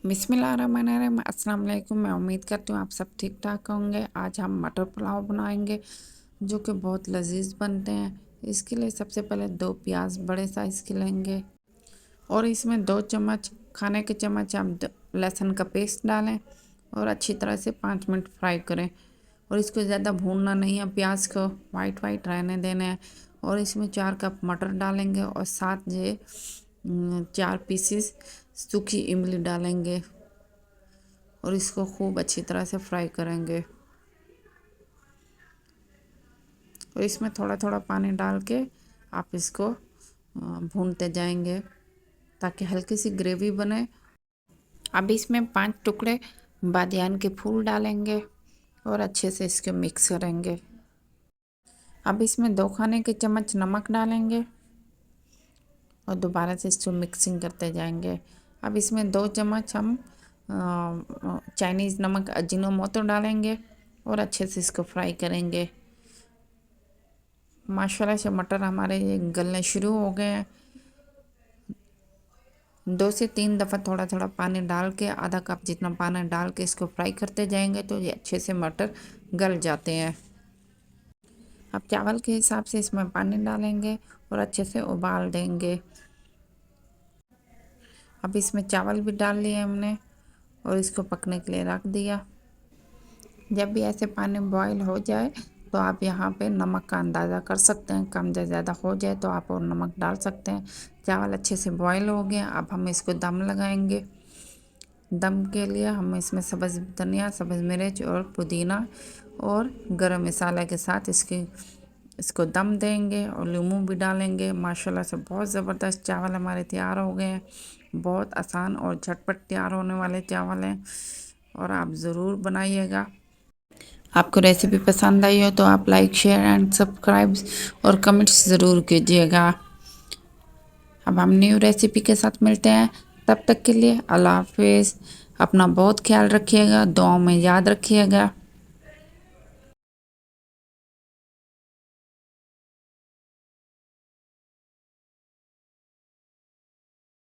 बिस्मिल्लाहिर्रहमानिर्रहीम। अस्सलाम वालेकुम। मैं उम्मीद करती हूँ आप सब ठीक ठाक होंगे। आज हम मटर पुलाव बनाएंगे जो कि बहुत लजीज बनते हैं। इसके लिए सबसे पहले 2 प्याज बड़े साइज़ के लेंगे और इसमें 2 चम्मच खाने के चम्मच हम लहसुन का पेस्ट डालें और अच्छी तरह से 5 मिनट फ्राई करें। और इसको ज़्यादा भूनना नहीं है, प्याज को वाइट वाइट रहने देना है। और इसमें 4 कप मटर डालेंगे और 4 पीसीस सूखी इमली डालेंगे और इसको खूब अच्छी तरह से फ्राई करेंगे। और इसमें थोड़ा थोड़ा पानी डाल के आप इसको भूनते जाएंगे ताकि हल्की सी ग्रेवी बने। अब इसमें 5 टुकड़े बादियान के फूल डालेंगे और अच्छे से इसको मिक्स करेंगे। अब इसमें 2 खाने के चम्मच नमक डालेंगे और दोबारा से इसको मिक्सिंग करते जाएंगे। अब इसमें 2 चम्मच हम चाइनीज़ नमक अजीनोमोटो डालेंगे और अच्छे से इसको फ्राई करेंगे। माशाल्लाह से मटर हमारे गलने शुरू हो गए हैं। 2 से 3 दफ़ा थोड़ा थोड़ा पानी डाल के, आधा कप जितना पानी डाल के इसको फ्राई करते जाएंगे तो ये अच्छे से मटर गल जाते हैं। अब चावल के हिसाब से इसमें पानी डालेंगे और अच्छे से उबाल देंगे। अब इसमें चावल भी डाल लिए हमने और इसको पकने के लिए रख दिया। जब भी ऐसे पानी बॉईल हो जाए तो आप यहाँ पे नमक का अंदाज़ा कर सकते हैं, कम या ज़्यादा हो जाए तो आप और नमक डाल सकते हैं। चावल अच्छे से बॉईल हो गया। अब हम इसको दम लगाएंगे। दम के लिए हम इसमें सब्ज़ धनिया, सब्ज़ मिर्च और पुदीना और गरम मसाला के साथ इसको दम देंगे और लीमू भी डालेंगे। माशाल्लाह से बहुत ज़बरदस्त चावल हमारे तैयार हो गए हैं। बहुत आसान और झटपट तैयार होने वाले चावल हैं और आप ज़रूर बनाइएगा। आपको रेसिपी पसंद आई हो तो आप लाइक, शेयर एंड सब्सक्राइब और कमेंट्स ज़रूर कीजिएगा। अब हम न्यू रेसिपी के साथ मिलते हैं। तब तक के लिए अल्लाह हाफिज़। अपना बहुत ख्याल रखिएगा, दुआओं में याद रखिएगा।